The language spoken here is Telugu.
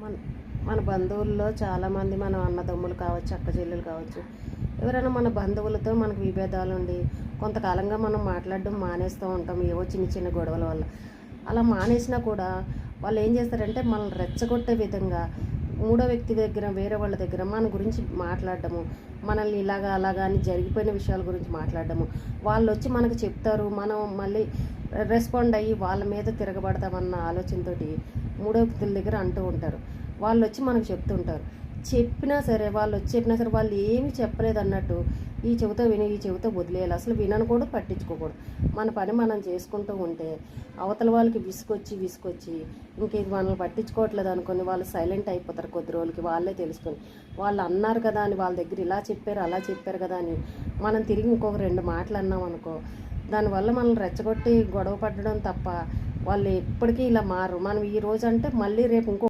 మన మన బంధువుల్లో చాలామంది మన అన్నదమ్ములు కావచ్చు, అక్క చెల్లెలు కావచ్చు, ఎవరైనా మన బంధువులతో మనకు విభేదాలు ఉండి కొంతకాలంగా మనం మాట్లాడడం మానేస్తూ ఉంటాం ఏవో చిన్న చిన్న గొడవల వల్ల. అలా మానేసినా కూడా వాళ్ళు ఏం చేస్తారంటే మనల్ని రెచ్చగొట్టే విధంగా మూడో వ్యక్తి దగ్గర, వేరే వాళ్ళ దగ్గర మన గురించి మాట్లాడడము, మనల్ని ఇలాగా అలాగా అని జరిగిపోయిన విషయాల గురించి మాట్లాడడము, వాళ్ళు వచ్చి మనకు చెప్తారు, మనం మళ్ళీ రెస్పాండ్ అయ్యి వాళ్ళ మీద తిరగబడతామన్న ఆలోచనతోటి మూడో వ్యక్తుల దగ్గర అంటూ ఉంటారు. వాళ్ళు వచ్చి మనకు చెప్తుంటారు. చెప్పినా సరే వాళ్ళు వచ్చి చెప్పినా సరే వాళ్ళు ఏమీ చెప్పలేదు అన్నట్టు ఈ చెవితో విని ఈ చెవితో వదిలేయాలి. అసలు వినను కూడా పట్టించుకోకూడదు. మన పని మనం చేసుకుంటూ ఉంటే అవతల వాళ్ళకి విసుకొచ్చి ఇంక ఇది మనల్ని పట్టించుకోవట్లేదు అనుకుని వాళ్ళు సైలెంట్ అయిపోతారు. కొద్ది రోజులకి వాళ్ళే తెలుసుకొని వాళ్ళు అన్నారు కదా అని వాళ్ళ దగ్గర ఇలా చెప్పారు అలా చెప్పారు కదా అని మనం తిరిగి ఇంకొక రెండు మాటలు అన్నాం అనుకో, దానివల్ల మనల్ని రెచ్చగొట్టి గొడవ పడడం తప్ప వాళ్ళు ఎప్పటికీ ఇలా మారు. మనం ఈ రోజు అంటే మళ్ళీ రేపు ఇంకో